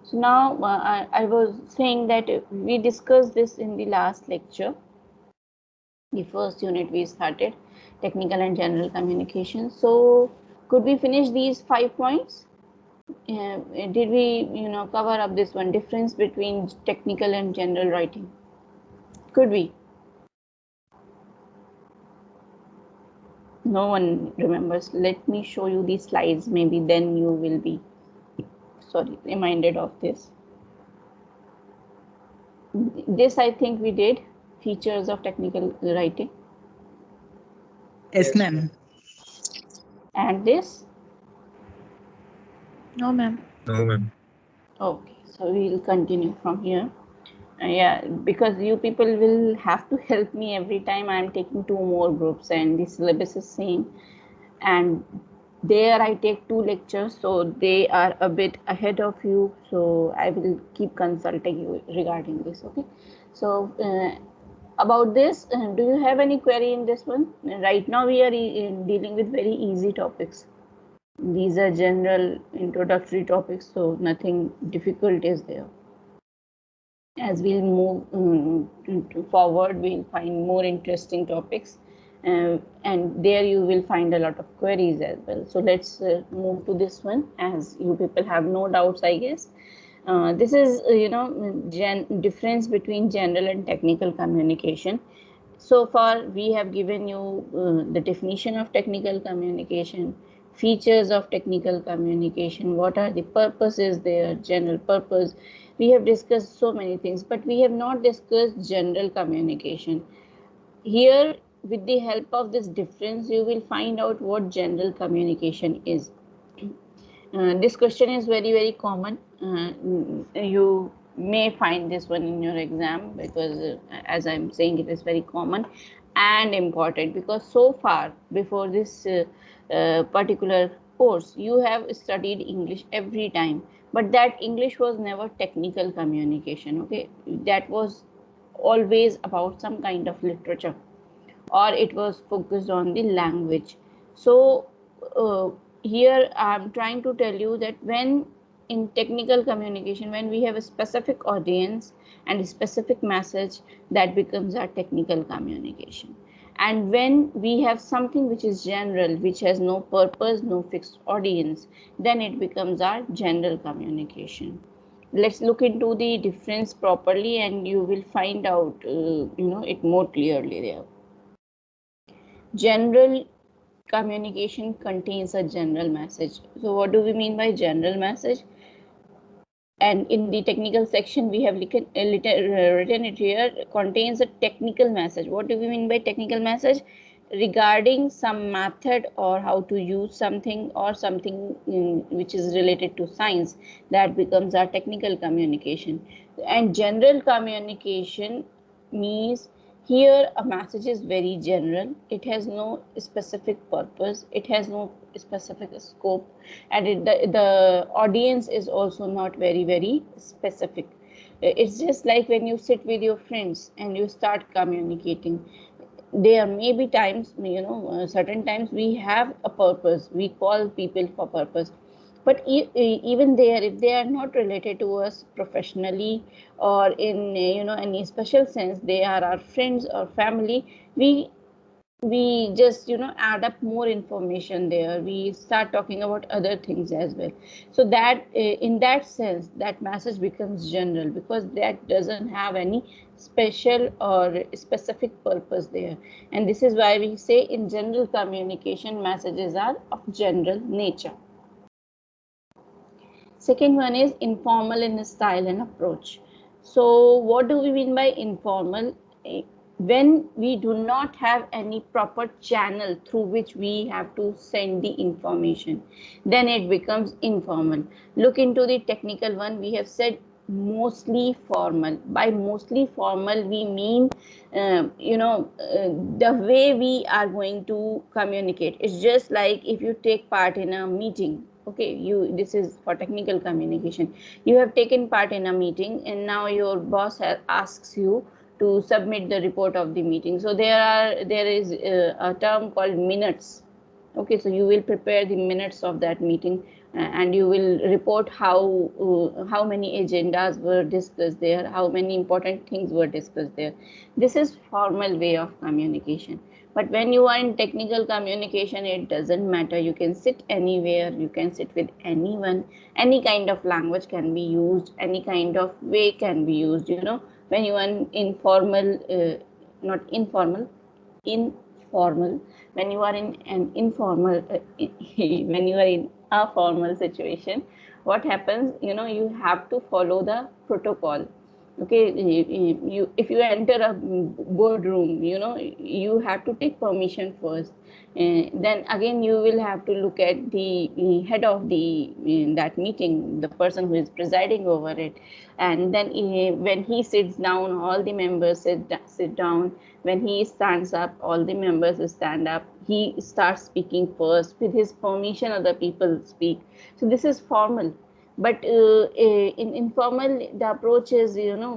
So now I was saying that we discussed this in the last lecture. The first unit we started, technical and general communication. So could we finish these 5 points? Did we, cover up this one, difference between technical and general writing? Could we? No one remembers. Let me show you the slides. Maybe then you will be, reminded of this. This I think we did, features of technical writing. Yes, ma'am. And this? No, ma'am. No, ma'am. Okay, so we will continue from here. Yeah, because you people will have to help me every time. I'm taking 2 more groups and the syllabus is same. And there I take 2 lectures, so they are a bit ahead of you. So I will keep consulting you regarding this. Okay. So about this, do you have any query in this one? Right now we are dealing with very easy topics. These are general introductory topics, so nothing difficult is there. As we'll move forward, we'll find more interesting topics, and there you will find a lot of queries as well. So let's move to this one, as you people have no doubts, I guess. This is, difference between general and technical communication. So far, we have given you the definition of technical communication, features of technical communication, what are the purposes there, general purpose. We have discussed so many things, but we have not discussed general communication. Here, with the help of this difference, you will find out what general communication is. This question is very, very common. You may find this one in your exam because, as I'm saying, it is very common and important, because so far before this particular course, you have studied English every time, but that English was never technical communication. Okay, that was always about some kind of literature, or it was focused on the language. So here I'm trying to tell you that when in technical communication, when we have a specific audience and a specific message, that becomes our technical communication. And when we have something which is general, which has no purpose, no fixed audience, then it becomes our general communication. Let's look into the difference properly and you will find out it more clearly there. General communication contains a general message. So what do we mean by general message? And in the technical section, we have written it here, contains a technical message. What do we mean by technical message? Regarding some method or how to use something, or something which is related to science, that becomes our technical communication. And general communication means here a message is very general. It has no specific purpose. It has no specific scope, and the audience is also not very, very specific. It's just like when you sit with your friends and you start communicating. There may be times, certain times we have a purpose. We call people for purpose. But even there, if they are not related to us professionally or in any special sense, they are our friends or family, we just add up more information there. We start talking about other things as well. So that in that sense, that message becomes general, because that doesn't have any special or specific purpose there. And this is why we say in general communication, messages are of general nature. Second one is informal in style and approach. So what do we mean by informal? When we do not have any proper channel through which we have to send the information, then it becomes informal. Look into the technical one. We have said mostly formal. By mostly formal, we mean the way we are going to communicate. It's just like if you take part in a meeting. Okay, this is for technical communication. You have taken part in a meeting, and now your boss asks you to submit the report of the meeting. So there is a term called minutes. Okay, so you will prepare the minutes of that meeting, and you will report how many agendas were discussed there, how many important things were discussed there. This is formal way of communication. But when you are in technical communication, it doesn't matter. You can sit anywhere, you can sit with anyone, any kind of language can be used, any kind of way can be used. You know, when you are in informal, not informal, informal, when you are in an informal, when you are in a formal situation, what happens, you know, you have to follow the protocol. Okay, if you enter a boardroom, you know, you have to take permission first. Then again you will have to look at the head of the that meeting, the person who is presiding over it. And then when he sits down, all the members sit down. When he stands up, all the members stand up. He starts speaking first. With his permission, other people speak. So this is formal. But in informal, the approach is, you know,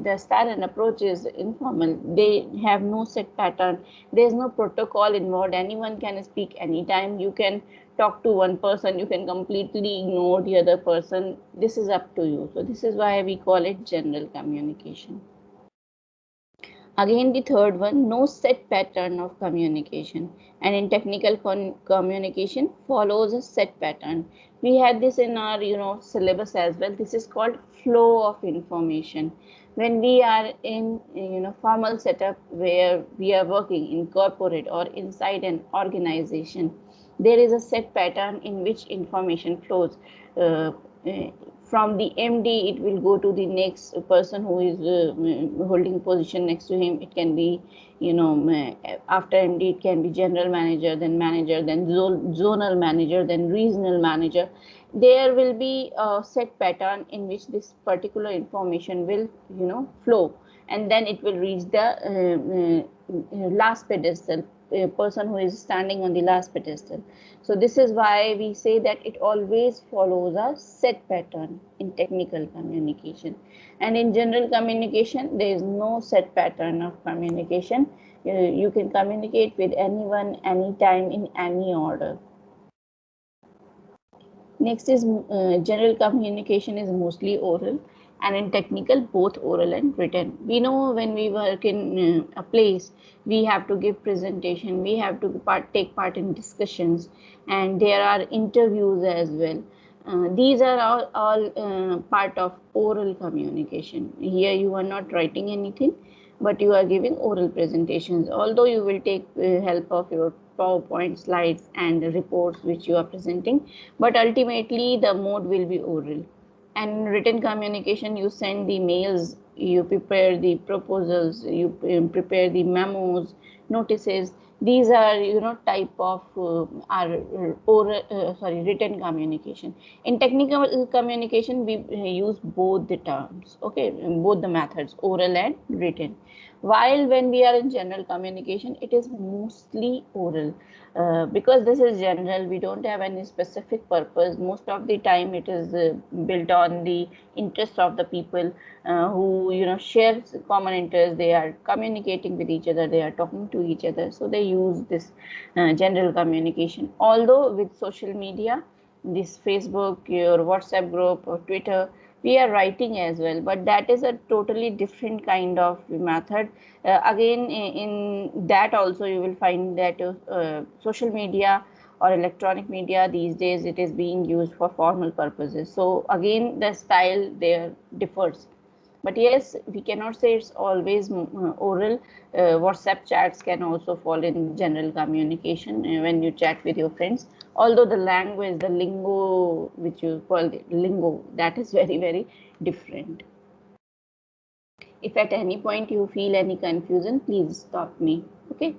the style and approach is informal. They have no set pattern. There's no protocol involved. Anyone can speak anytime. You can talk to one person. You can completely ignore the other person. This is up to you. So this is why we call it general communication. Again, the third one, no set pattern of communication. And in technical communication follows a set pattern. We had this in our, you know, syllabus as well. This is called flow of information. When we are in, you know, formal setup where we are working in corporate or inside an organization, there is a set pattern in which information flows. From the MD, it will go to the next person who is holding position next to him. It can be, you know, after MD, it can be general manager, then zonal manager, then regional manager. There will be a set pattern in which this particular information will, you know, flow, and then it will reach the last pedestal, person who is standing on the last pedestal. So this is why we say that it always follows a set pattern in technical communication. And in general communication, there is no set pattern of communication. You can communicate with anyone, anytime, in any order. Next is general communication is mostly oral, and in technical, both oral and written. We know when we work in a place, we have to give presentation, we have to take part in discussions, and there are interviews as well. These are all part of oral communication. Here you are not writing anything, but you are giving oral presentations, although you will take help of your PowerPoint slides and reports which you are presenting, but ultimately the mode will be oral. And written communication, you send the mails, you prepare the proposals, you prepare the memos, notices. These are, you know, type of our written communication. In technical communication, we use both the terms, okay, both the methods, oral and written. While when we are in general communication, it is mostly oral. Because this is general, we don't have any specific purpose. Most of the time it is built on the interest of the people who, you know, share common interests. They are communicating with each other, they are talking to each other, so they use this general communication. Although with social media, this Facebook, your WhatsApp group or Twitter, we are writing as well, but that is a totally different kind of method. Again, in that also you will find that social media or electronic media these days, it is being used for formal purposes. So again, the style there differs. But yes, we cannot say it's always oral. WhatsApp chats can also fall in general communication when you chat with your friends. Although the language, the lingo, which you call the lingo, that is very, very different. If at any point you feel any confusion, please stop me. Okay.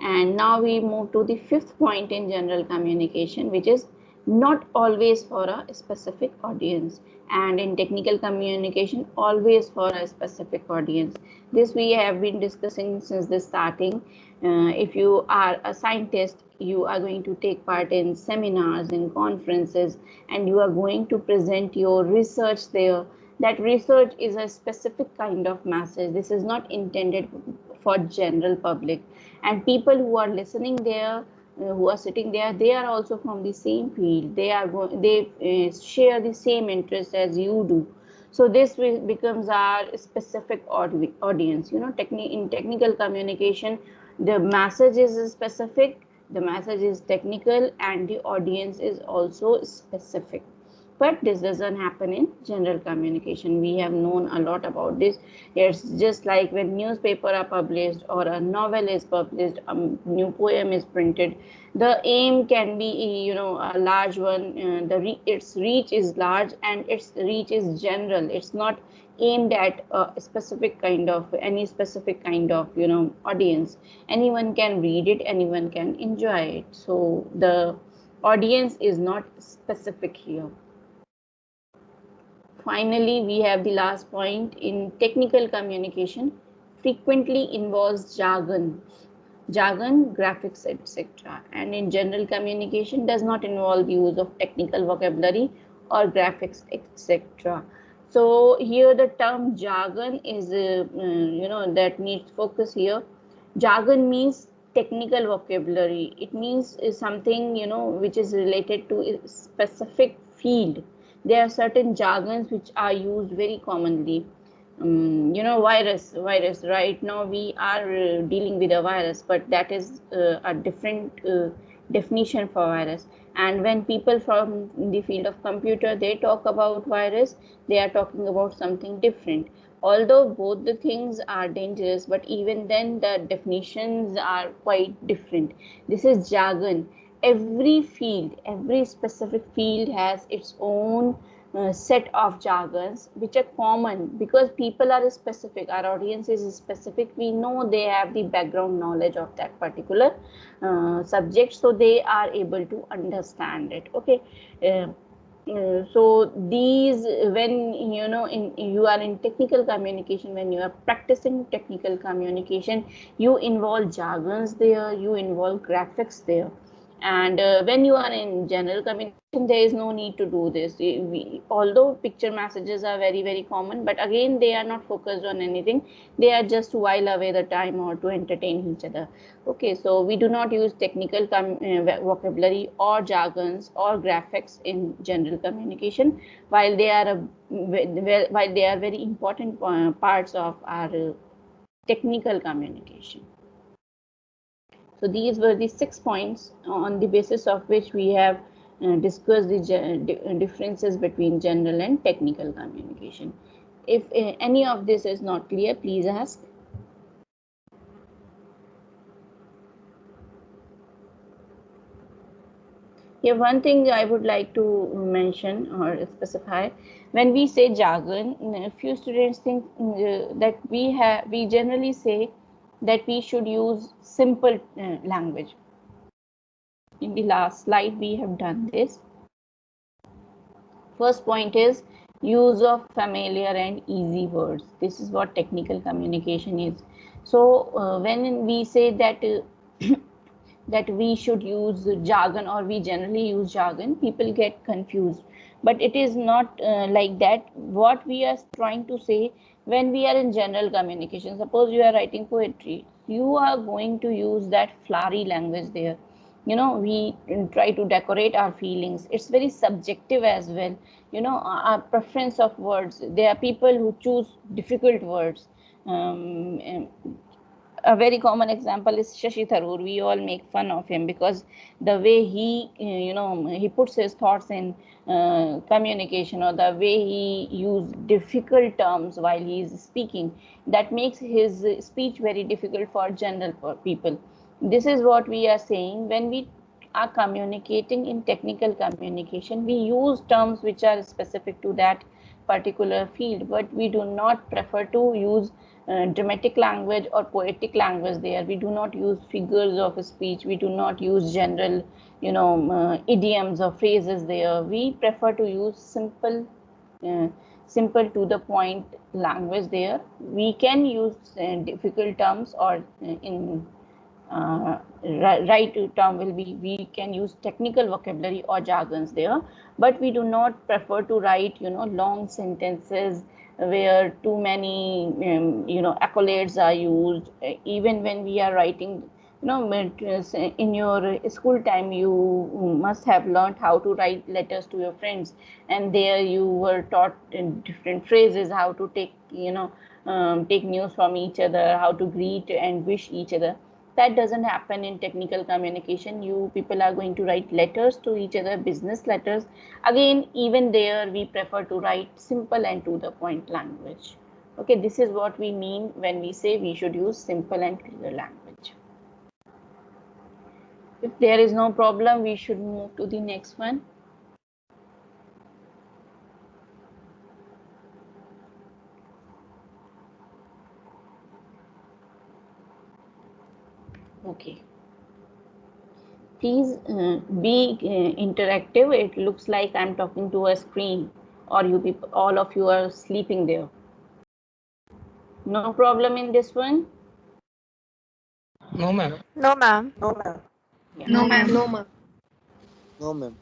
And now we move to the fifth point in general communication, which is not always for a specific audience. And in technical communication, always for a specific audience. This we have been discussing since the starting. If you are a scientist, you are going to take part in seminars, in conferences, and you are going to present your research there. That research is a specific kind of message. This is not intended for general public, and people who are listening there, who are sitting there, they are also from the same field. They share the same interest as you do. So this becomes our specific audience. In technical communication, the message is specific, the message is technical, and the audience is also specific. But this doesn't happen in general communication. We have known a lot about this. It's just like when newspaper are published or a novel is published, a new poem is printed, the aim can be a large one. Its reach is large and its reach is general. It's not aimed at a specific kind of audience. Anyone can read it, anyone can enjoy it. So the audience is not specific here. Finally, we have the last point. In technical communication, frequently involves jargon, graphics, etc. And in general communication, does not involve use of technical vocabulary or graphics, etc. So here the term jargon is, that needs focus here. Jargon means technical vocabulary. It means something, which is related to a specific field. There are certain jargons which are used very commonly. Virus. Right now we are dealing with a virus, but that is a different definition for virus. And when people from the field of computer, they talk about virus, they are talking about something different. Although both the things are dangerous, but even then the definitions are quite different. This is jargon. Every specific field has its own set of jargons which are common, because people are specific, our audience is specific. We know they have the background knowledge of that particular subject, so they are able to understand it. Okay. So these, when you are in technical communication, when you are practicing technical communication, you involve jargons there, you involve graphics there. And when you are in general communication, there is no need to do this. Although picture messages are very, very common, but again, they are not focused on anything. They are just to while away the time or to entertain each other. Okay, so we do not use technical vocabulary or jargons or graphics in general communication, while they are very important parts of our technical communication. So these were the 6 points on the basis of which we have discussed the differences between general and technical communication. If any of this is not clear, please ask. Yeah, one thing I would like to mention or specify, when we say jargon, few students think that we generally say that we should use simple language. In the last slide, we have done this. First point is use of familiar and easy words. This is what technical communication is. So when we say that that we should use jargon, or we generally use jargon, people get confused. But it is not like that. What we are trying to say, when we are in general communication, suppose you are writing poetry, you are going to use that flowery language there. We try to decorate our feelings. It's very subjective as well. Our preference of words. There are people who choose difficult words. A very common example is Shashi Tharoor. We all make fun of him because the way he puts his thoughts in communication, or the way he uses difficult terms while he is speaking, that makes his speech very difficult for general people. This is what we are saying. When we are communicating in technical communication, we use terms which are specific to that particular field, but we do not prefer to use dramatic language or poetic language there. We do not use figures of speech. We do not use general, idioms or phrases there. We prefer to use simple to the point language there. We can use difficult terms, or in right term will be, we can use technical vocabulary or jargons there, but we do not prefer to write long sentences where too many accolades are used. Even when we are writing In your school time, you must have learned how to write letters to your friends, and there you were taught in different phrases, how to take, take news from each other, how to greet and wish each other. That doesn't happen in technical communication. You people are going to write letters to each other, business letters. Again, even there, we prefer to write simple and to the point language. Okay, this is what we mean when we say we should use simple and clear language. If there is no problem, we should move to the next one. Okay. Please be interactive. It looks like I'm talking to a screen, or you people, all of you are sleeping there. No problem in this one? No, ma'am. No, ma'am. No, ma'am. Yeah. No, ma'am. No, ma'am. No, ma'am.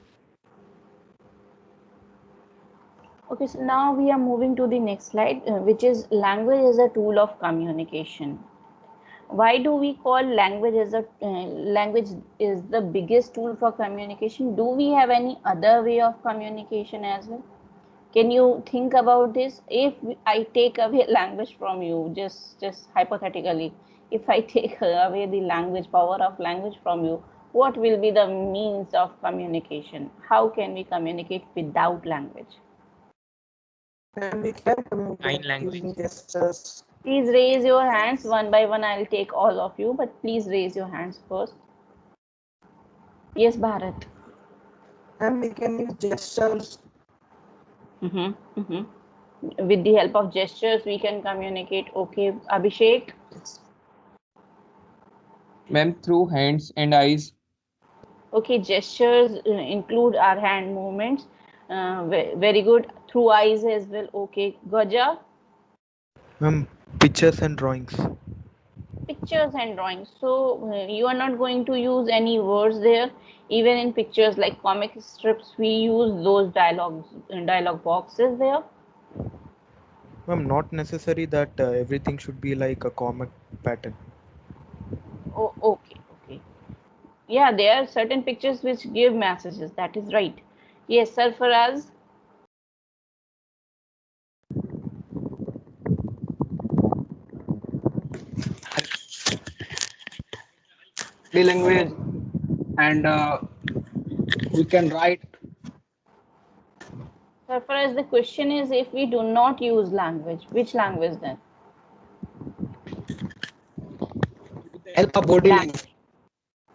Okay, so now we are moving to the next slide, which is language as a tool of communication. Why do we call language as a language is the biggest tool for communication? Do we have any other way of communication as well? Can you think about this? If I take away language from you, just hypothetically, if I take away the language, power of language from you, what will be the means of communication? How can we communicate without language? And we can communicate Sign language. using gestures. Please raise your hands one by one. I'll take all of you, but please raise your hands first. Yes, Bharat. And we can use gestures. With the help of gestures, we can communicate. Okay, Abhishek. Ma'am, through hands and eyes. Okay, gestures include our hand movements. Very good. Through eyes as well. Okay, Gaja. Pictures and drawings. Pictures and drawings. So you are not going to use any words there. Even in pictures like comic strips, we use those dialogue boxes there. Ma'am, not necessary that everything should be like a comic pattern. Oh, okay. Yeah, there are certain pictures which give messages. That is right. Yes, Sarfaraz. The language, and we can write. Sarfaraz, the question is, if we do not use language, which language then? Help of body language.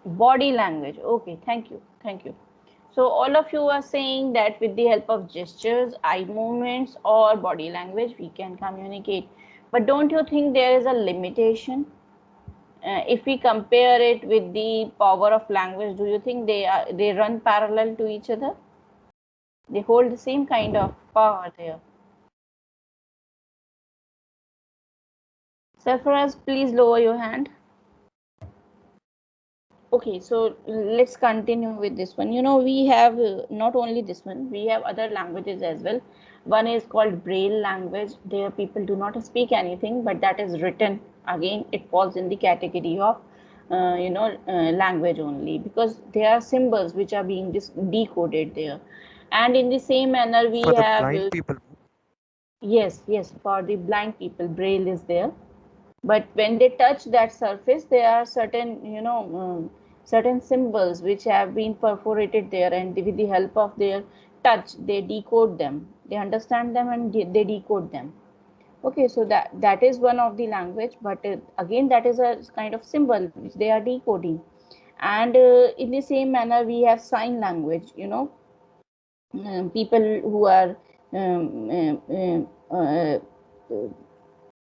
Body language. Okay, thank you. So all of you are saying that with the help of gestures, eye movements, or body language, we can communicate. But don't you think there is a limitation? If we compare it with the power of language, do you think they run parallel to each other? They hold the same kind of power there. Sarfaraz, please lower your hand. Okay, so let's continue with this one. We have not only this one, we have other languages as well. One is called Braille language. There people do not speak anything, but that is written. Again, it falls in the category of language only, because there are symbols which are being decoded there. And in the same manner, we For the have blind people. yes, for the blind people, Braille is there. But when they touch that surface, there are certain certain symbols which have been perforated there, and with the help of their touch, they decode them. They understand them and they decode them. Okay, so that is one of the language, but again, that is a kind of symbol which they are decoding. And in the same manner, we have sign language. People who are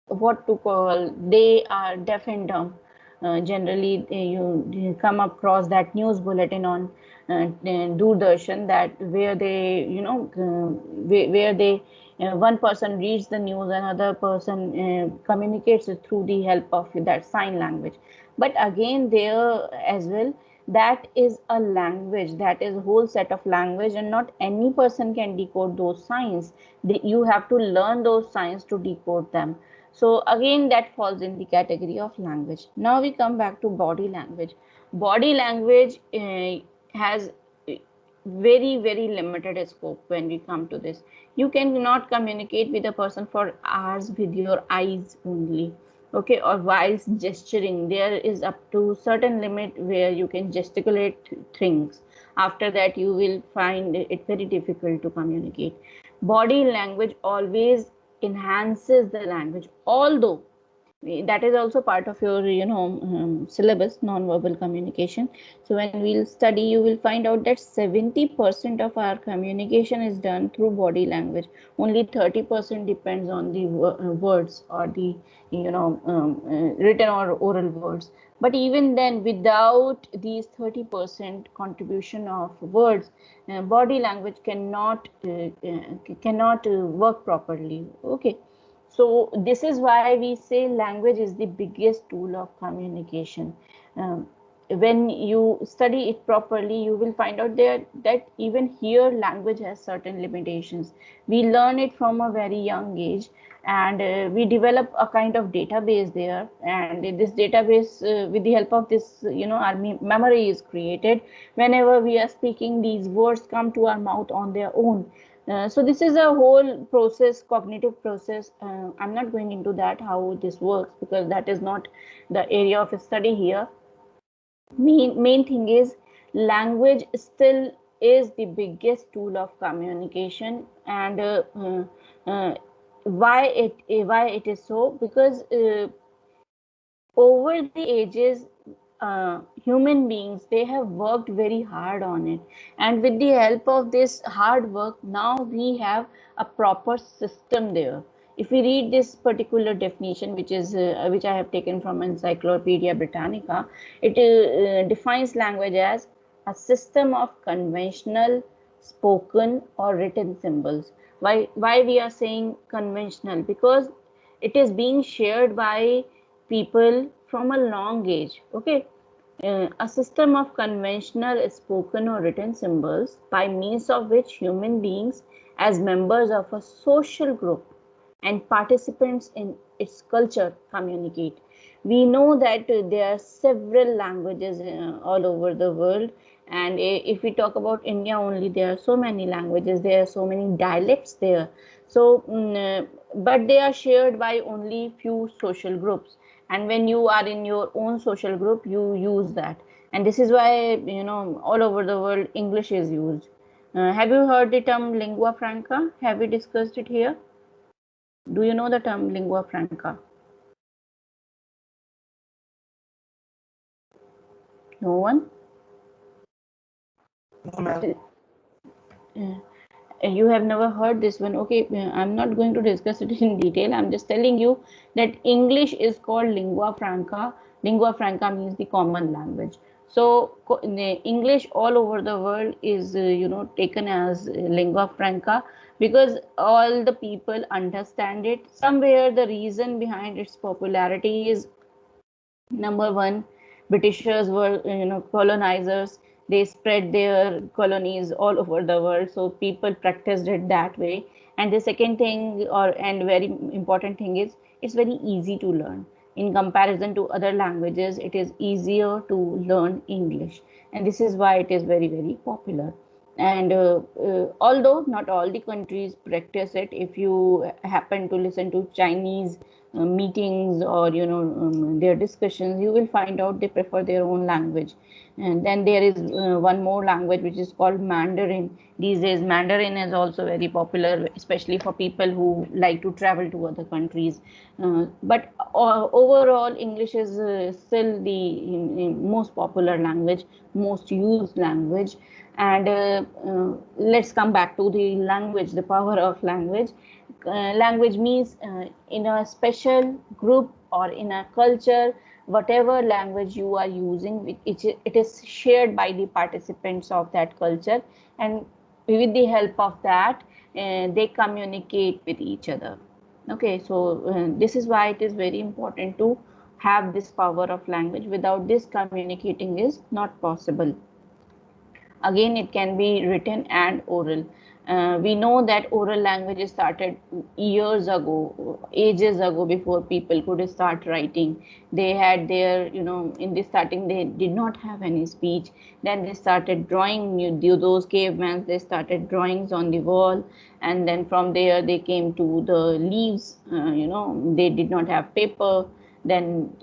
what to call, they are deaf and dumb. Generally, you come across that news bulletin on Doordarshan, that where they, where they, one person reads the news, another person communicates it through the help of that sign language. But again, there as well, that is a language, that is a whole set of language, and not any person can decode those signs. You have to learn those signs to decode them. So again, that falls in the category of language. Now we come back to body language. Body language has very limited scope when we come to this. You cannot communicate with a person for hours with your eyes only, okay, or whilst gesturing. There is up to certain limit where you can gesticulate things. After that, you will find it very difficult to communicate. Body language always enhances the language, although that is also part of your syllabus, non-verbal communication. So when we'll study, you will find out that 70% of our communication is done through body language. Only 30% depends on the words, or the written or oral words. But even then, without these 30% contribution of words, body language cannot work properly. Okay. So this is why we say language is the biggest tool of communication. When you study it properly, you will find out there that even here language has certain limitations. We learn it from a very young age, and we develop a kind of database there. And this database, with the help of this, our memory is created. Whenever we are speaking, these words come to our mouth on their own. So this is a whole process, cognitive process. I'm not going into that, how this works, because that is not the area of study here. Main thing is, language still is the biggest tool of communication. And why it is so? Because over the ages, human beings, they have worked very hard on it, and with the help of this hard work, now we have a proper system there. If we read this particular definition, which I have taken from Encyclopedia Britannica, it defines language as a system of conventional spoken or written symbols. Why we are saying conventional? Because it is being shared by people from a long age. Okay. A system of conventional spoken or written symbols by means of which human beings, as members of a social group and participants in its culture, communicate. We know that there are several languages all over the world, and if we talk about India only, there are so many languages, there are so many dialects there. So but they are shared by only few social groups, and when you are in your own social group, you use that. And this is why, all over the world, English is used. Have you heard the term lingua franca? Have we discussed it here? Do you know the term lingua franca? No one? No, ma'am. You have never heard this one. Okay, I'm not going to discuss it in detail. I'm just telling you that English is called lingua franca. Lingua franca means the common language. So the English all over the world is taken as lingua franca, because all the people understand it. Somewhere the reason behind its popularity is, number one, Britishers were, colonizers. They spread their colonies all over the world, so people practiced it that way. And the second thing, and very important thing, is it's very easy to learn. In comparison to other languages, it is easier to learn English, and this is why it is very popular. And although not all the countries practice it, if you happen to listen to Chinese meetings, or their discussions, you will find out they prefer their own language. And then there is one more language which is called Mandarin. These days Mandarin is also very popular, especially for people who like to travel to other countries. But overall, English is still the most popular language, most used language. And let's come back to the language, the power of language. Language means, in a special group or in a culture, whatever language you are using, it is shared by the participants of that culture, and with the help of that, they communicate with each other. Okay, so this is why it is very important to have this power of language. Without this, communicating is not possible. Again, it can be written and oral. We know that oral languages started years ago, ages ago, before people could start writing. They had their, in the starting, they did not have any speech. Then they started drawing, those cavemen, they started drawings on the wall. And then from there, they came to the leaves, they did not have paper. Then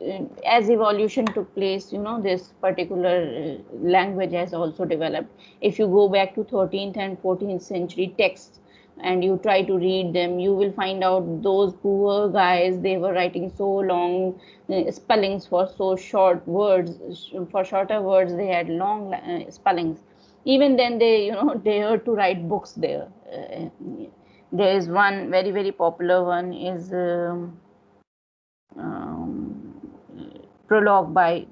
as evolution took place, this particular language has also developed. If you go back to 13th and 14th century texts and you try to read them, you will find out those poor guys, they were writing so long spellings for so short words. For shorter words, they had long spellings. Even then, they dared to write books there. There is one very, very popular one, is prologue by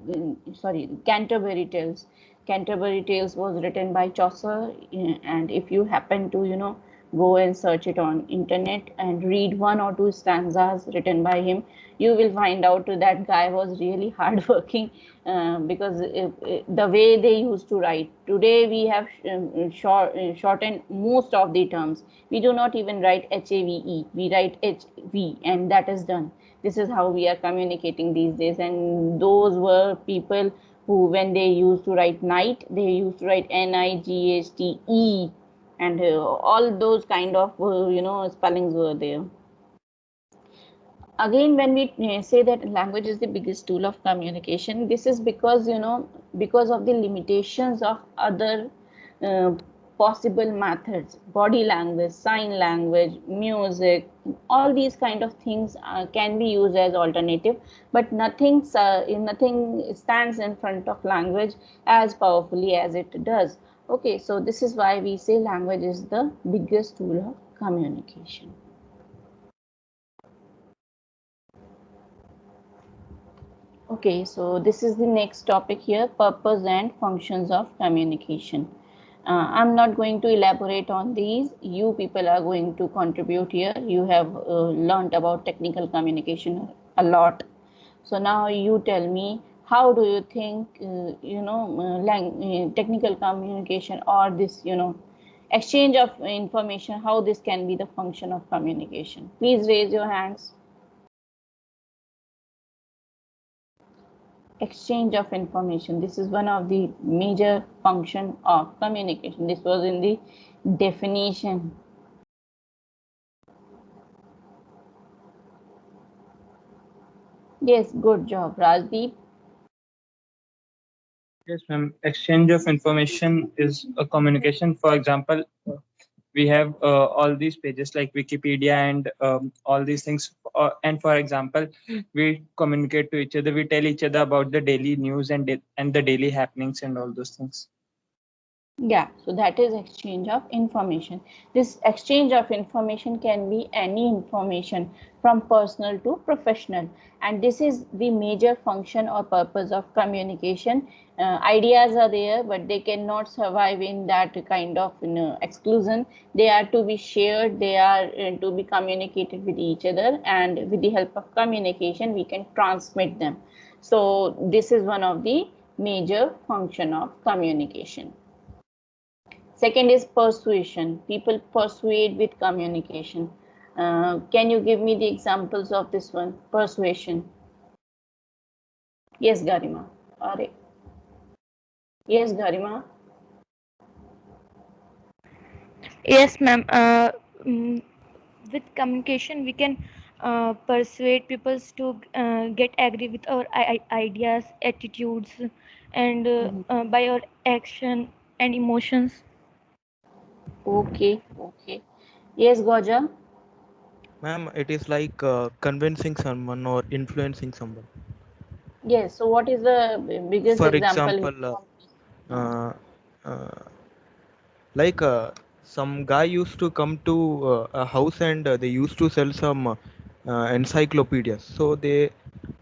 Canterbury Tales. Canterbury Tales was written by Chaucer, and if you happen to go and search it on internet and read one or two stanzas written by him, you will find out that guy was really hardworking, because the way they used to write. Today we have shortened most of the terms. We do not even write HAVE, we write HV, and that is done. This is how we are communicating these days. And those were people who, when they used to write night, they used to write NIGHTE, and all those kind of spellings were there. Again, when we say that language is the biggest tool of communication, this is because because of the limitations of other possible methods. Body language, sign language, music, all these kind of things can be used as alternative, but nothing stands in front of language as powerfully as it does. Okay, so this is why we say language is the biggest tool of communication. Okay, so this is the next topic here, purpose and functions of communication. I'm not going to elaborate on these. You people are going to contribute here. You have learned about technical communication a lot. So now you tell me, how do you think, technical communication, or this, exchange of information, how this can be the function of communication? Please raise your hands. Exchange of information, this is one of the major function of communication. This was in the definition. Yes, good job, Rajdeep. Yes, ma'am. Exchange of information is a communication. For example, we have all these pages like Wikipedia and all these things. And for example, we communicate to each other. We tell each other about the daily news and the daily happenings and all those things. Yeah, so that is exchange of information. This exchange of information can be any information, from personal to professional, and this is the major function or purpose of communication. Ideas are there, but they cannot survive in that kind of exclusion. They are to be shared, they are to be communicated with each other, and with the help of communication we can transmit them. So this is one of the major function of communication. Second is persuasion. People persuade with communication. Can you give me the examples of this one, persuasion? Yes, Garima. Yes, Garima. Yes, ma'am. With communication, we can persuade people to get agree with our ideas, attitudes, and by our action and emotions. Okay, okay. Yes, Goja. Ma'am, it is like convincing someone or influencing someone. Yes. So, what is the biggest For example? example, like some guy used to come to a house and they used to sell some encyclopedias. So they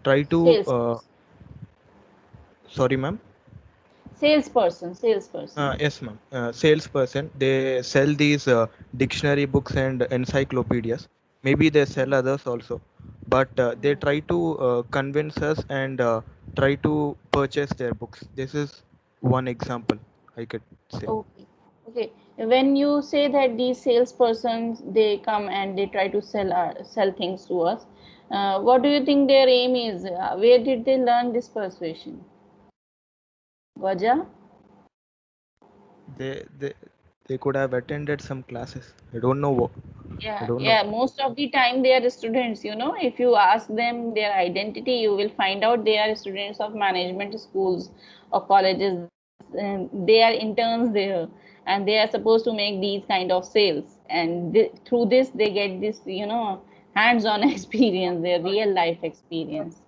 try to, Sales. sorry, ma'am. Salesperson. Salesperson. Yes, ma'am. Salesperson. They sell these dictionary books and encyclopedias. Maybe they sell others also, but they try to convince us and try to purchase their books. This is one example I could say. Okay. Okay. When you say that these salespersons, they come and they try to sell things to us, what do you think their aim is? Where did they learn this persuasion? Vaja? They could have attended some classes. I don't know what. I don't know. Yeah, most of the time they are students, you know. If you ask them their identity, you will find out they are students of management schools or colleges. And they are interns there, and they are supposed to make these kind of sales. And through this, they get this, you know, hands-on experience, their real life experience.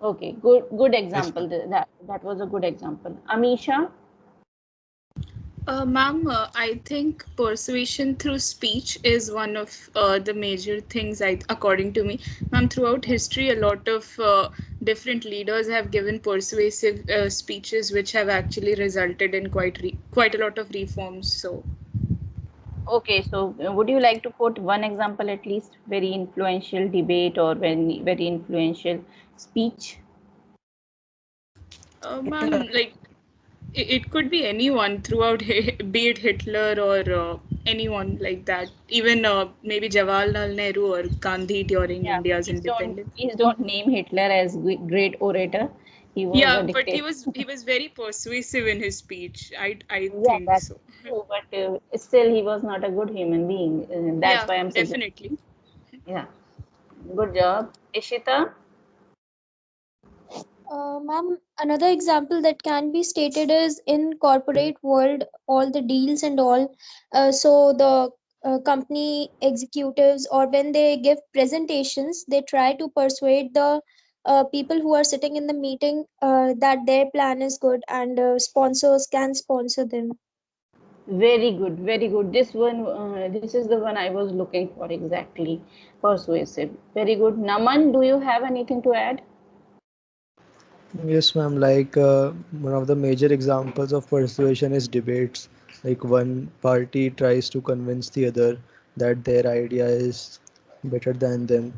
Okay, good example. That was a good example. Amisha? Ma'am, I think persuasion through speech is one of the major things, according to me. Ma'am, throughout history, a lot of different leaders have given persuasive speeches, which have actually resulted in quite a lot of reforms. So, Okay, so would you like to quote one example at least, very influential debate or very influential speech? ma'am, like it could be anyone throughout, be it Hitler or anyone like that. Even maybe Jawaharlal Nehru or Gandhi during Yeah, India's independence. please don't name Hitler as great orator. He was a Yeah, but dictator. he was very persuasive in his speech. I Yeah, think that's so. true, but still he was not a good human being. That's Yeah, why I'm suggesting. definitely. Yeah, good job. Ishita? Ma'am, another example that can be stated is in corporate world, all the deals and all. So the company executives, or when they give presentations, they try to persuade the people who are sitting in the meeting that their plan is good and sponsors can sponsor them. Very good, very good. This is the one I was looking for exactly. Persuasive. Very good. Naman, do you have anything to add? Yes, ma'am. One of the major examples of persuasion is debates. Like one party tries to convince the other that their idea is better than them.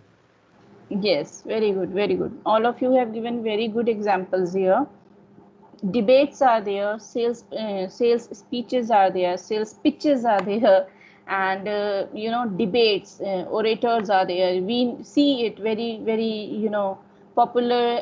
Yes, very good, very good. All of you have given very good examples here. Debates are there, sales speeches are there, sales pitches are there, and you know, debates, orators are there. We see it very, you know, popular.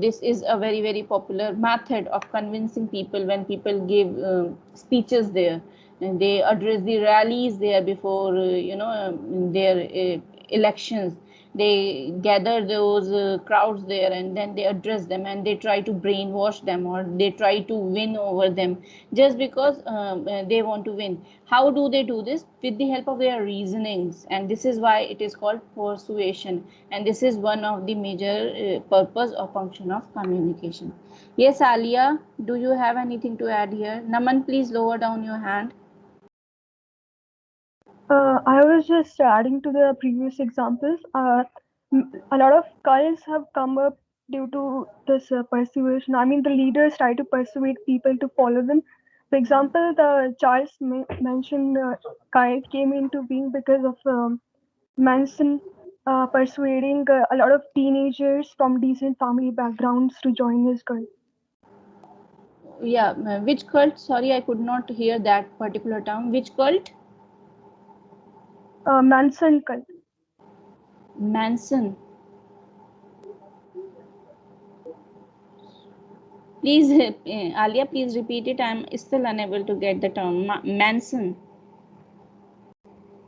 This is a very popular method of convincing people when people give speeches there, and they address the rallies there before you know, their elections. They gather those crowds there, and then they address them, and they try to brainwash them, or they try to win over them just because they want to win. How do they do this? With the help of their reasonings, and this is why it is called persuasion, and this is one of the major purpose or function of communication. Yes, Alia, do you have anything to add here? Naman, please lower down your hand. I was just adding to the previous examples. A lot of cults have come up due to this persuasion. I mean, the leaders try to persuade people to follow them. For example, the Charles mentioned cult came into being because of Manson persuading a lot of teenagers from decent family backgrounds to join his cult. Yeah, which cult? Sorry, I could not hear that particular term. Which cult? Manson cult. Manson. Please, Alia, please repeat it. I'm still unable to get the term. Manson.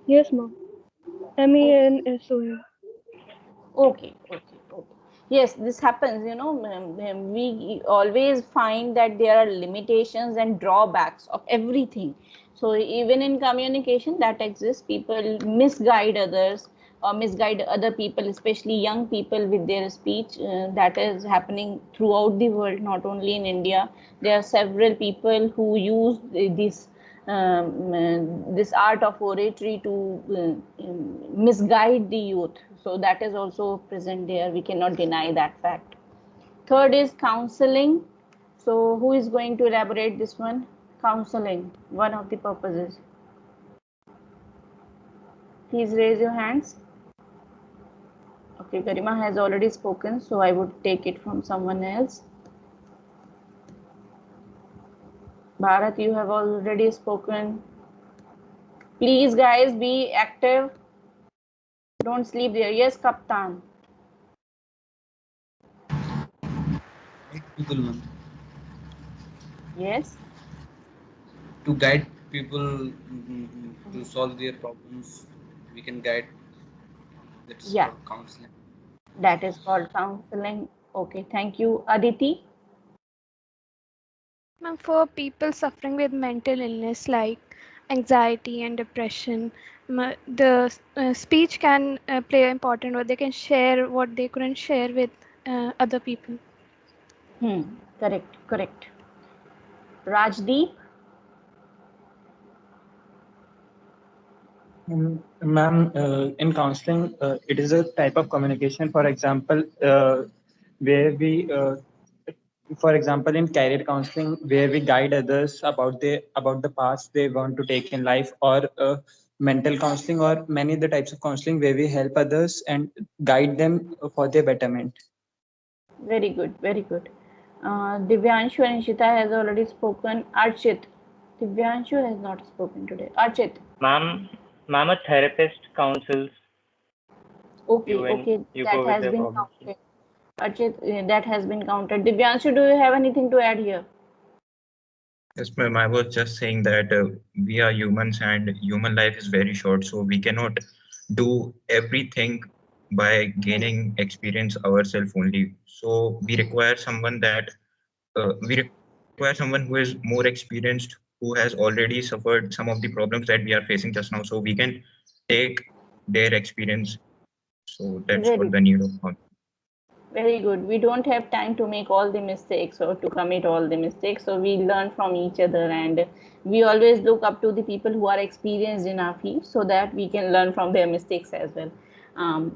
Yes, ma'am. MANSON. Okay. Yes, this happens, you know. We always find that there are limitations and drawbacks of everything. So even in communication that exists, people misguide others or misguide other people, especially young people, with their speech. That is happening throughout the world, not only in India. There are several people who use this art of oratory to misguide the youth. So that is also present there. We cannot deny that fact. Third is counseling. So who is going to elaborate this one? Counseling, one of the purposes. Please raise your hands. Okay, Garima has already spoken, so I would take it from someone else. Bharat, you have already spoken. Please, guys, be active. Don't sleep there. Yes, Kaptan. People, ma'am. Yes. To guide people to solve their problems, we can guide. That's Yeah, called counseling. that is called counseling. Okay, thank you. Aditi? Ma'am, for people suffering with mental illness like anxiety and depression, the speech can play an important role. They can share what they couldn't share with other people. Correct, correct. Rajdeep? Ma'am, in counseling, it is a type of communication. For example, where we, for example, in career counseling, where we guide others about the paths they want to take in life, or mental counseling, or many of the types of counseling where we help others and guide them for their betterment. Very good, very good. Divyanshu and Ishita has already spoken. Archit. Divyanshu has not spoken today. Archit. Ma'am, a therapist counsels Okay, you when okay, you that go with has their been problems. counted. Archit, that has been counted. Divyanshu, do you have anything to add here? Yes, ma'am. I was just saying that we are humans and human life is very short, so we cannot do everything by gaining experience ourselves only. So we require someone who is more experienced, who has already suffered some of the problems that we are facing just now. So we can take their experience. So that's Very what the need of counseling. Very good. We don't have time to make all the mistakes or to commit all the mistakes. So we learn from each other, and we always look up to the people who are experienced in our field so that we can learn from their mistakes as well.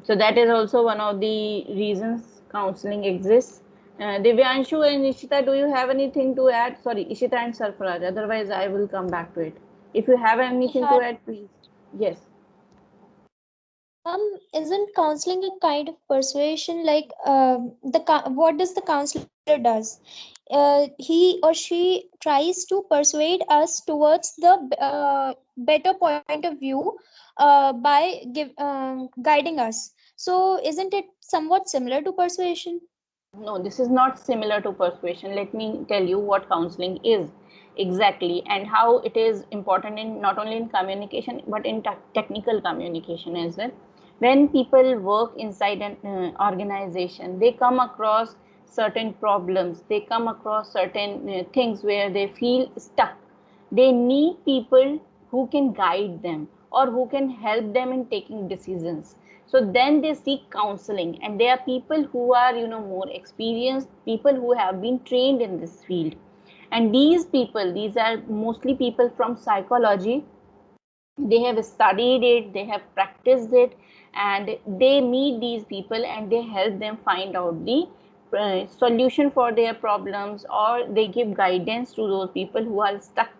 So that is also one of the reasons counseling exists. Divyanshu and Ishita, do you have anything to add? Sorry, Ishita and Sarfaraj. Otherwise, I will come back to it. If you have anything to add, please. Yes. Isn't counseling a kind of persuasion? Like, what does the counselor does? He or she tries to persuade us towards the better point of view by guiding us. So, isn't it somewhat similar to persuasion? No, this is not similar to persuasion. Let me tell you what counseling is exactly and how it is important in not only in communication but in technical communication as well. When people work inside an organization, they come across certain problems, they come across certain things where they feel stuck. They need people who can guide them or who can help them in taking decisions. So then they seek counseling, and there are people who are more experienced, people who have been trained in this field. And these are mostly people from psychology. They have studied it, they have practiced it, and they meet these people and they help them find out the solution for their problems, or they give guidance to those people who are stuck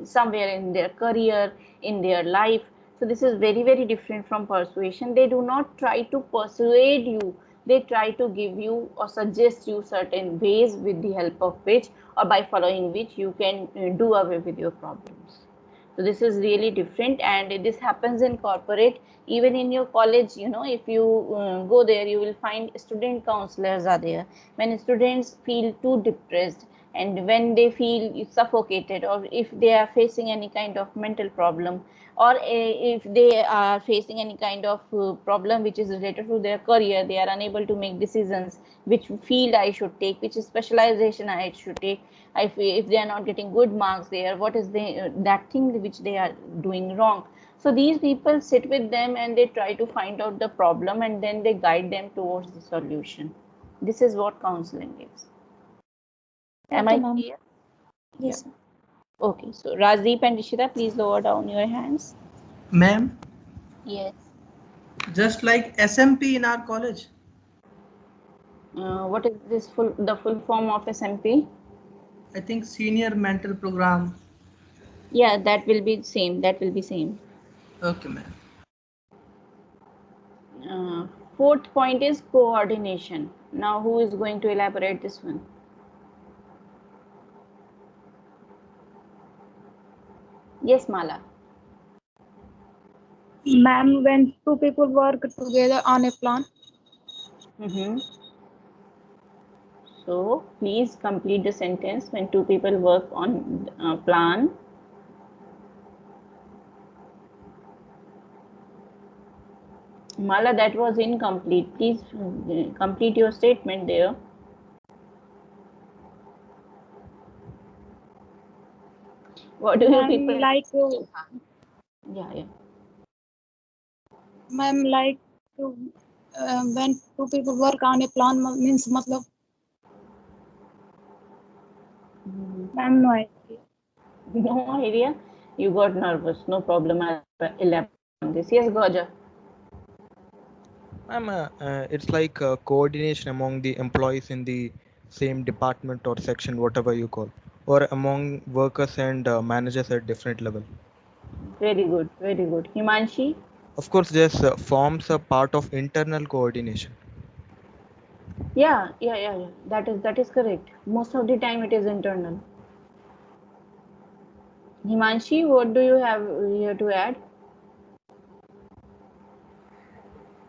somewhere in their career, in their life. So this is very, very different from persuasion. They do not try to persuade you, they try to give you or suggest you certain ways with the help of which or by following which you can do away with your problems. So this is really different, and this happens in corporate. Even in your college, if you go there, you will find student counselors are there. When students feel too depressed and when they feel suffocated, or if they are facing any kind of mental problem, or if they are facing any kind of problem which is related to their career, they are unable to make decisions, which field I should take, which specialization I should take, if they are not getting good marks there, what is that thing which they are doing wrong. So these people sit with them and they try to find out the problem, and then they guide them towards the solution. This is what counseling is. Am I clear? Yes. Yeah. Okay, so Rajdeep and Ishita, please lower down your hands. Ma'am, Yes. just like SMP in our college. What is the full form of SMP? I think senior mental program. Yeah, that will be same. That will be same. Okay, ma'am. Fourth point is coordination. Now, who is going to elaborate this one? Yes, Mala. Ma'am, when two people work together on a plan. So please complete the sentence. When two people work on a plan. Mala, that was incomplete. Please complete your statement there. What do you people like? Yeah. Ma'am, like when two people work on a plan means matlab. Ma'am, no idea. No idea. You got nervous. No problem. I'll elaborate on this. Yes, Goja. It's like coordination among the employees in the same department or section, whatever you call, or among workers and managers at different level. Very good. Very good. Himanshi? Of course, this forms a part of internal coordination. Yeah. That is correct. Most of the time it is internal. Himanshi, what do you have here to add?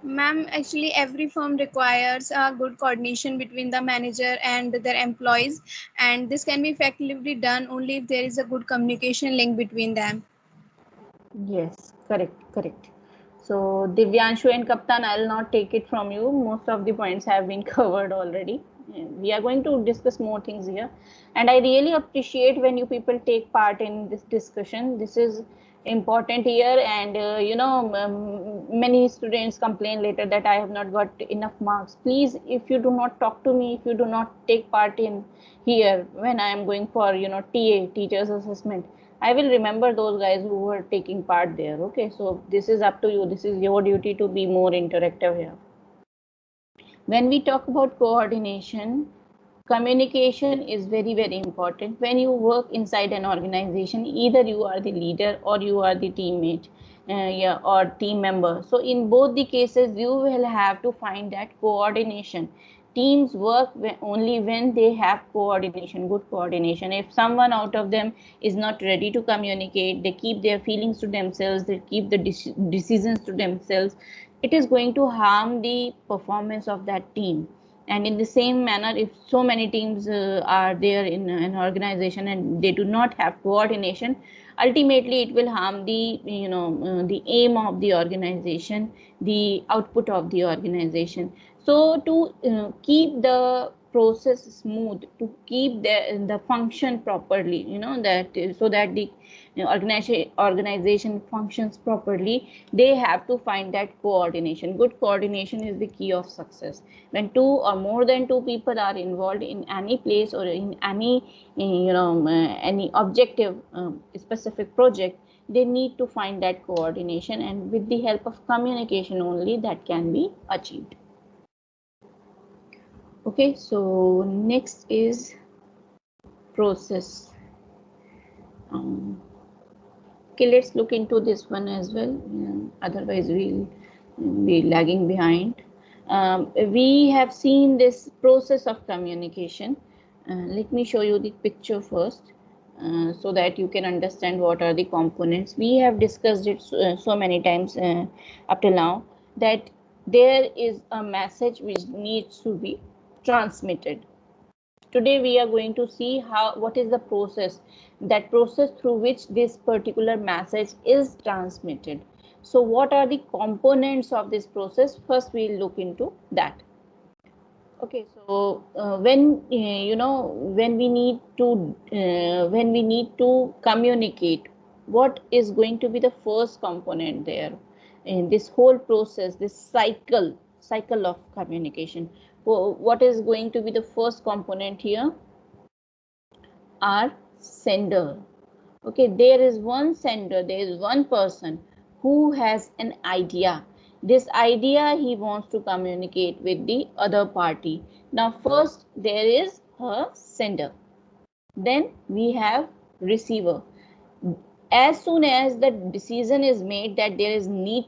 Ma'am, actually every firm requires a good coordination between the manager and their employees, and this can be effectively done only if there is a good communication link between them. Yes, correct. So Divyanshu and Kaptan, I'll not take it from you. Most of the points have been covered already. We are going to discuss more things here. And I really appreciate when you people take part in this discussion. This is important here, and many students complain later that I have not got enough marks. Please, if you do not talk to me, if you do not take part in here when I am going for TA, teachers assessment, I will remember those guys who were taking part there. Okay, so this is up to you. This is your duty to be more interactive here. When we talk about coordination, communication is very, very important. When you work inside an organization, either you are the leader or you are the teammate or team member. So in both the cases, you will have to find that coordination. Teams work only when they have coordination, good coordination. If someone out of them is not ready to communicate, they keep their feelings to themselves, they keep the decisions to themselves, it is going to harm the performance of that team. And in the same manner, if so many teams are there in an organization and they do not have coordination, ultimately it will harm the the aim of the organization, the output of the organization. So to keep the process smooth, to keep the function properly, that so that the organization functions properly, they have to find that coordination. Good coordination is the key of success. When two or more than two people are involved in any place or in any any objective specific project, they need to find that coordination, and with the help of communication only that can be achieved. Okay, so next is process. Okay, let's look into this one as well. Otherwise, we'll be lagging behind. We have seen this process of communication. Let me show you the picture first so that you can understand what are the components. We have discussed it so many times up till now, that there is a message which needs to be transmitted. Today we are going to see what is the process, that process through which this particular message is transmitted. So what are the components of this process? First we'll look into that. Okay, so when we need to communicate, what is going to be the first component there in this whole process, this cycle of communication? What is going to be the first component here? Our sender. Okay, there is one sender, there is one person who has an idea. This idea he wants to communicate with the other party. Now first there is a sender, then we have receiver. as soon as the decision is made that there is need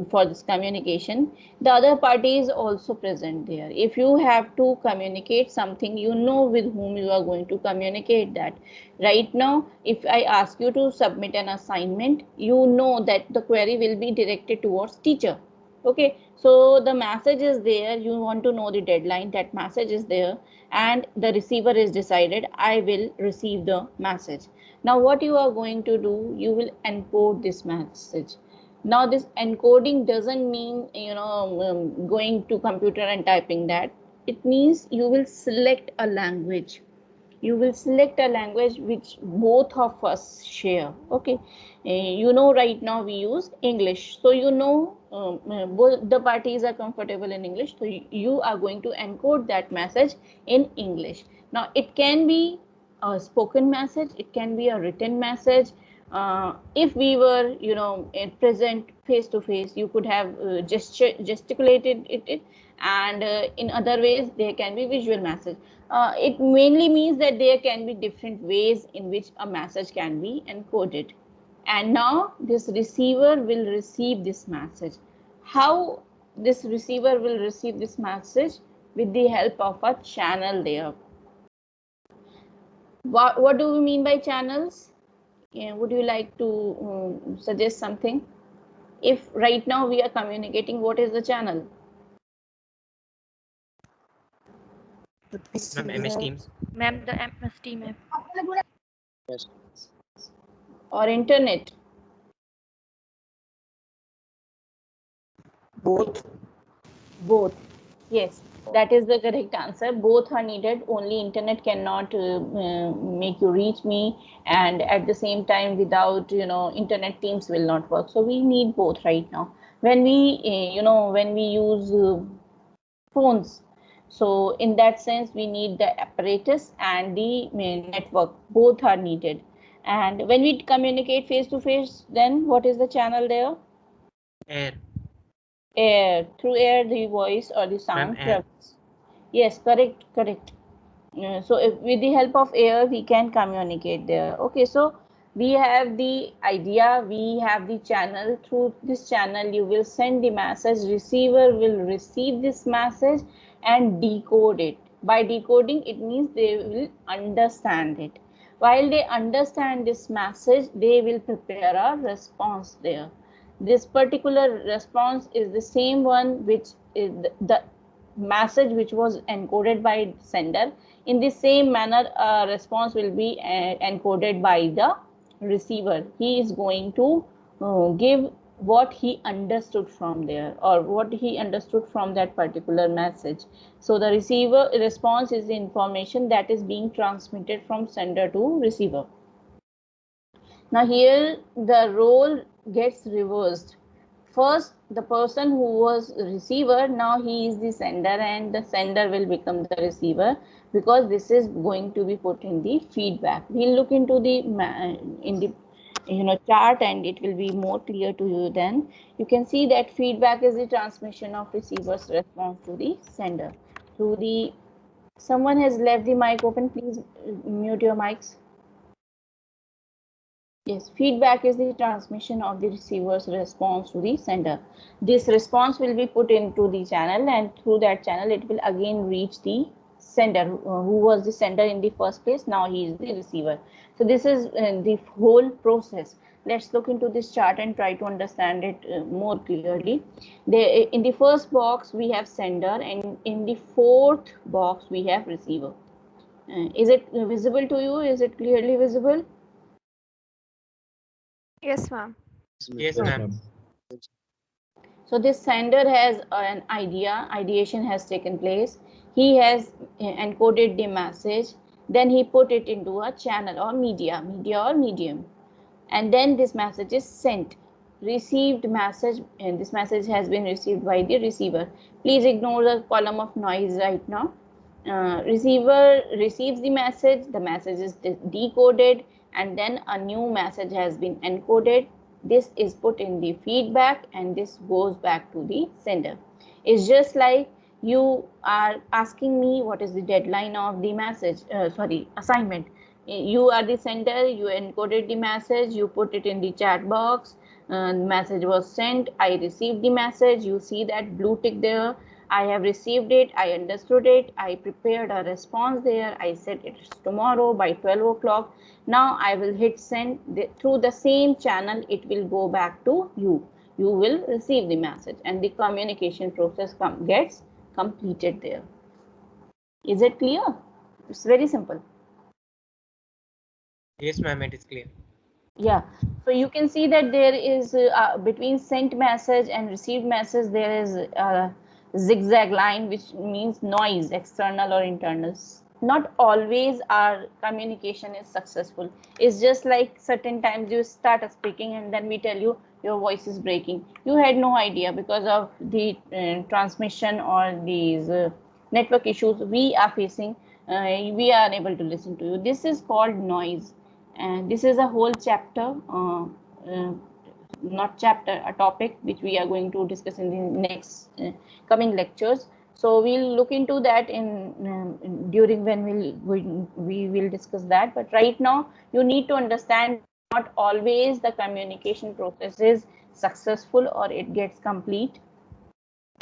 for this communication, the other party is also present there. If you have to communicate something, you know with whom you are going to communicate that. Right now, if I ask you to submit an assignment, you know that the query will be directed towards teacher. Okay, so the message is there, you want to know the deadline, that message is there, and the receiver is decided, I will receive the message. Now what you are going to do, you will encode this message. Now this encoding doesn't mean going to computer and typing that. It means you will select a language. You will select a language which both of us share. Okay, right now we use English, so both the parties are comfortable in English, so you are going to encode that message in English. Now it can be a spoken message, it can be a written message. If we were present face to face, you could have gesticulated it, and in other ways there can be visual message. It mainly means that there can be different ways in which a message can be encoded. And now this receiver will receive this message. How this receiver will receive this message? With the help of a channel there. What do we mean by channels? Would you like to suggest something? If right now we are communicating, what is the channel? Ma'am, MS Teams. Ma'am, the MS Team app. Yes. Or internet? Both. Both. Yes, that is the correct answer. Both are needed. Only internet cannot make you reach me, and at the same time, without internet, Teams will not work. So we need both right now. When we when we use phones, so in that sense, we need the apparatus and the network. Both are needed. And when we communicate face to face, then what is the channel there? Air. Air. Through air, the voice or the sound travels. Yes, correct. So if with the help of air, we can communicate there. Okay, so we have the idea, we have the channel. Through this channel, you will send the message, receiver will receive this message and decode it. By decoding, it means they will understand it. While they understand this message, they will prepare a response there. This particular response is the same one which is the message which was encoded by sender. In the same manner, a response will be encoded by the receiver. He is going to give what he understood from there, or what he understood from that particular message. So the receiver response is the information that is being transmitted from sender to receiver. Now here the role gets reversed. First, the person who was receiver, now he is the sender, and the sender will become the receiver, because this is going to be put in the feedback. We'll look into the chart, and it will be more clear to you. Then you can see that feedback is the transmission of receiver's response to the sender. Through the someone has left the mic open. Please mute your mics. Yes, feedback is the transmission of the receiver's response to the sender. This response will be put into the channel, and through that channel, it will again reach the sender, who was the sender in the first place. Now he is the receiver. So this is the whole process. Let's look into this chart and try to understand it more clearly. In the first box, we have sender, and in the fourth box, we have receiver. Is it visible to you? Is it clearly visible? Yes, ma'am. Yes, ma'am. So this sender has an idea, ideation has taken place. He has encoded the message, then he put it into a channel or media or medium. And then this message is sent. Received message, and this message has been received by the receiver. Please ignore the column of noise right now. Receiver receives the message is decoded, and then a new message has been encoded. This is put in the feedback, and this goes back to the sender. It's just like you are asking me what is the deadline of the assignment. You are the sender, you encoded the message, you put it in the chat box, the message was sent, I received the message, you see that blue tick there, I have received it, I understood it, I prepared a response there, I said it's tomorrow by 12 o'clock. Now I will hit send. Through the same channel, it will go back to you. You will receive the message and the communication process gets completed there. Is it clear? It's very simple. Yes, ma'am, it is clear. Yeah, so you can see that there is between sent message and received message, there is a zigzag line, which means noise, external or internal. Not always our communication is successful. It's just like certain times you start speaking and then we tell you your voice is breaking. You had no idea because of the transmission or these network issues we are facing. We are unable to listen to you. This is called noise. And this is a whole chapter, not chapter, a topic which we are going to discuss in the next coming lectures. So we'll look into that in during when we will discuss that. But right now, you need to understand not always the communication process is successful or it gets complete.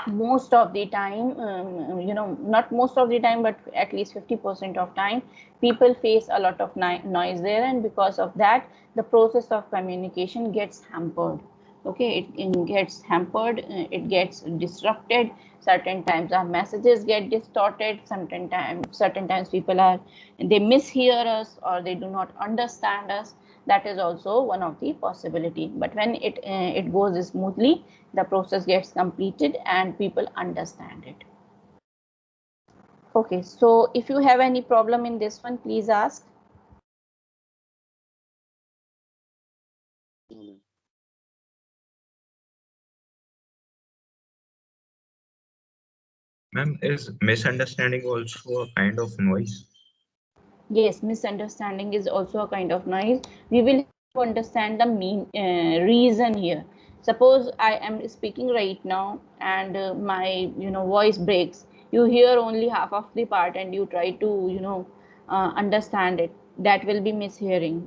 Most of the time, not most of the time, but at least 50% of time, people face a lot of noise there, and because of that, the process of communication gets hampered. Okay, it gets hampered, it gets disrupted. Certain times our messages get distorted. Certain times people they mishear us or they do not understand us. That is also one of the possibility. But when it goes smoothly, the process gets completed and people understand it. Okay, so if you have any problem in this one, please ask. Ma'am, is misunderstanding also a kind of noise? Yes, misunderstanding is also a kind of noise. We will understand the reason here. Suppose I am speaking right now and my voice breaks. You hear only half of the part and you try to understand it. That will be mishearing.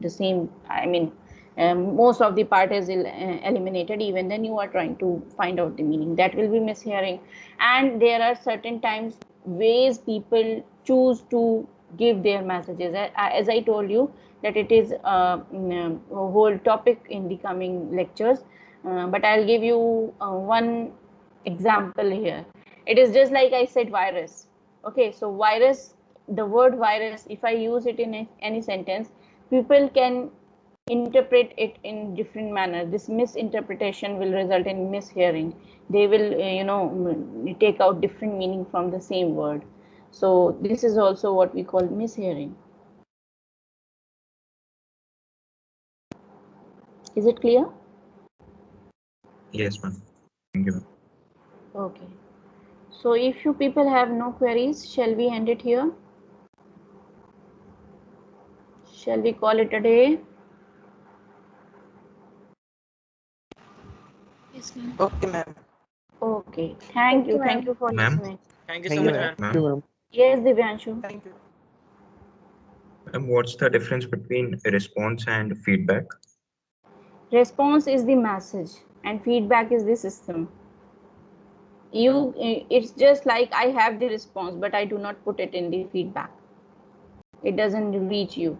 The same. I mean, most of the part is eliminated. Even then, you are trying to find out the meaning. That will be mishearing. And there are certain times ways people choose to give their messages. As I told you that it is a whole topic in the coming lectures, but I'll give you one example here. It is just like I said virus. Okay, so virus, the word virus, if I use it in any sentence, people can interpret it in different manner. This misinterpretation will result in mishearing. They will take out different meaning from the same word. So this is also what we call mishearing. Is it clear? Yes, ma'am. Thank you. Okay. So if you people have no queries, shall we end it here? Shall we call it a day? Yes, ma'am. Okay, ma'am. Okay. Thank you. Thank you for Ma'am? listening. Thank you so much, ma'am. Ma'am, Yes, Divyanshu. Thank you. what's the difference between response and feedback? Response is the message and feedback is the system. It's just like I have the response, but I do not put it in the feedback. It doesn't reach you.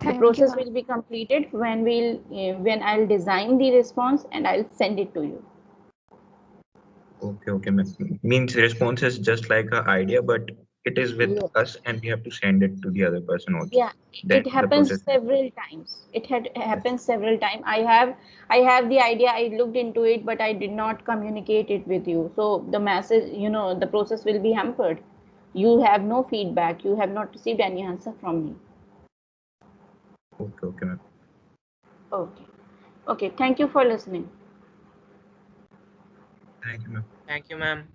The process will be completed when I'll design the response and I'll send it to you. Okay, ma'am. Means response is just like an idea, but it is with us and we have to send it to the other person also. Yeah, Then it the happens process. several times. It happens several times. I have the idea, I looked into it, but I did not communicate it with you. So the message, the process will be hampered. You have no feedback. You have not received any answer from me. Okay, ma'am. Okay. Okay. Thank you for listening. Thank you, ma'am. Thank you, ma'am.